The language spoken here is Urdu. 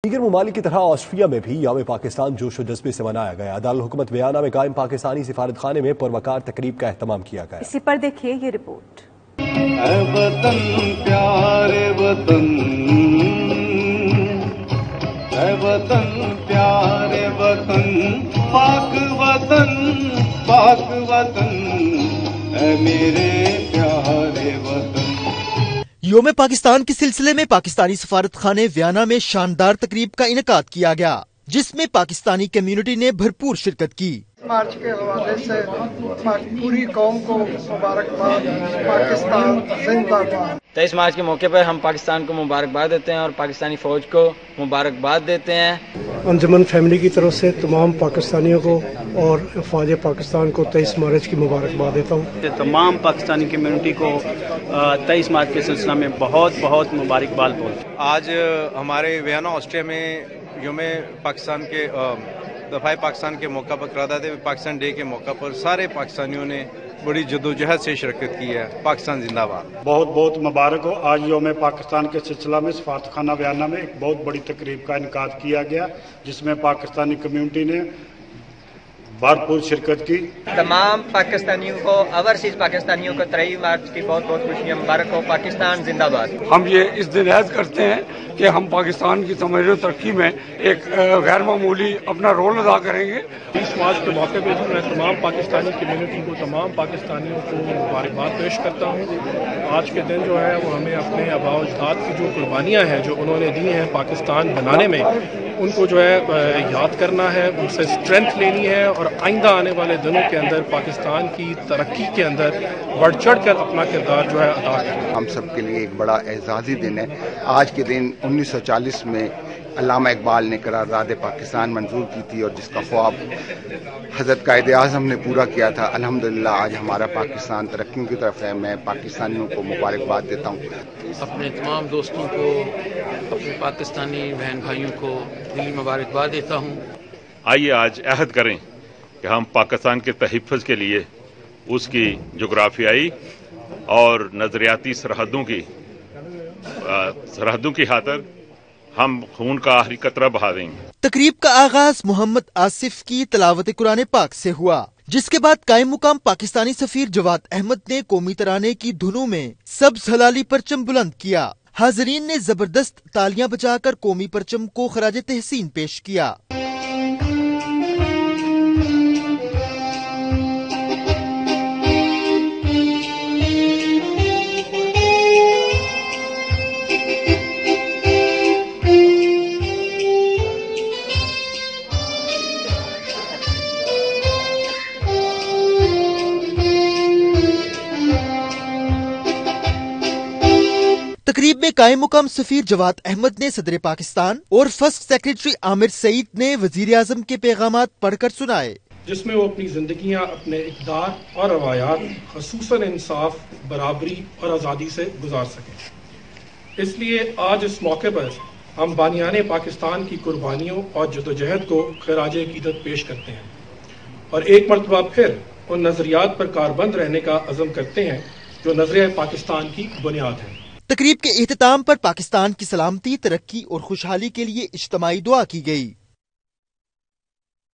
دیگر ممالک کی طرح آسٹریا میں بھی یوم پاکستان جوش و جذبے سے منایا گیا۔ دارالحکومت ویانا میں قائم پاکستانی سفارت خانے میں پروقار تقریب کا اہتمام کیا گیا۔ اسی پر دیکھیے یہ رپورٹ۔ اے وطن پیارے وطن، اے وطن پیارے وطن، پاک وطن پاک وطن، اے میرے پیارے وطن۔ یوم پاکستان کے سلسلے میں پاکستانی سفارت خانے ویانا میں شاندار تقریب کا انعقاد کیا گیا، جس میں پاکستانی کمیونٹی نے بھرپور شرکت کی۔ مارچ کے حوالے سے پوری قوم کو مبارکباد، پاکستان زندہ باد۔ 23 مارچ کے موقع پر ہم پاکستان کو مبارکباد دیتے ہیں اور پاکستانی فوج کو مبارکباد دیتے ہیں۔ انجمن فیملی کی طرف سے تمام پاکستانیوں کو اور فوج پاکستان کو 23 مارچ کی مبارکباد دیتا ہوں۔ تمام پاکستانی کمیونٹی کو 23 مارچ کے سلسلہ میں بہت بہت مبارکباد بولتے ہیں۔ آج ہمارے ویانا آسٹریا میں یوم پاکستان کے دفاع پاکستان کے موقع پر قرارداد پاکستان ڈے کے موقع پر سارے پاکستانیوں نے بڑی جدوجہد سے شرکت کی ہے۔ پاکستان زندہ باد۔ بہت بہت مبارک ہو۔ آج یوم پاکستان کے سلسلہ میں سفارت خانہ ویانا میں ایک بہت بڑی تقریب کا انعقاد کیا گیا، جس میں پاکستانی کمیونٹی نے بھرپور شرکت کی۔ تمام پاکستانیوں کو، اوورسیز پاکستانیوں کو 23 مارچ کی بہت بہت خوشیاں مبارک ہو۔ پاکستان زندہ باد۔ ہم یہ اس دن عہد کرتے ہیں کہ ہم پاکستان کی تمہید و ترقی میں ایک غیر معمولی اپنا رول ادا کریں گے۔ 30 مارچ کے موقع پہ میں تمام پاکستانی کمیونٹی کو، تمام پاکستانیوں کو مبارکباد پیش کرتا ہوں۔ آج کے دن جو ہے وہ ہمیں اپنے آباء و اجداد کی جو قربانیاں ہیں جو انہوں نے دی ہیں پاکستان بنانے میں، ان کو جو ہے یاد کرنا ہے، ان سے اسٹرینتھ لینی ہے اور آئندہ آنے والے دنوں کے اندر پاکستان کی ترقی کے اندر بڑھ چڑھ کر اپنا کردار جو ہے ادا کرنا۔ ہم سب کے لیے ایک بڑا اعزازی دن ہے۔ آج کے دن 1940 میں علامہ اقبال نے قرارداد پاکستان منظور کی تھی اور جس کا خواب حضرت قائد اعظم نے پورا کیا تھا۔ الحمدللہ آج ہمارا پاکستان ترقیوں کی طرف ہے۔ میں پاکستانیوں کو مبارکباد دیتا ہوں۔ اپنے تمام دوستوں کو، اپنے پاکستانی بہن بھائیوں کو دلی مبارکباد دیتا ہوں۔ آئیے آج عہد کریں کہ ہم پاکستان کے تحفظ کے لیے اس کی جغرافیائی اور نظریاتی سرحدوں کی خاطر ہم خون کا آخری قطرہ بہا دیں گے۔ تقریب کا آغاز محمد آصف کی تلاوت قرآن پاک سے ہوا، جس کے بعد قائم مقام پاکستانی سفیر جواد احمد نے قومی ترانے کی دھنوں میں سبز ہلالی پرچم بلند کیا۔ حاضرین نے زبردست تالیاں بجا کر قومی پرچم کو خراج تحسین پیش کیا۔ تقریب میں قائم مقام سفیر جواد احمد نے صدر پاکستان اور فرسٹ سیکریٹری عامر سعید نے وزیر اعظم کے پیغامات پڑھ کر سنائے، جس میں وہ اپنی زندگیاں اپنے اقدار اور روایات، خصوصاً انصاف، برابری اور آزادی سے گزار سکیں۔ اس لیے آج اس موقع پر ہم بانیان پاکستان کی قربانیوں اور جدوجہد کو خراج عقیدت پیش کرتے ہیں اور ایک مرتبہ پھر ان نظریات پر کاربند رہنے کا عزم کرتے ہیں جو نظریہ پاکستان کی بنیاد ہے۔ تقریب کے اختتام پر پاکستان کی سلامتی، ترقی اور خوشحالی کے لیے اجتماعی دعا کی گئی۔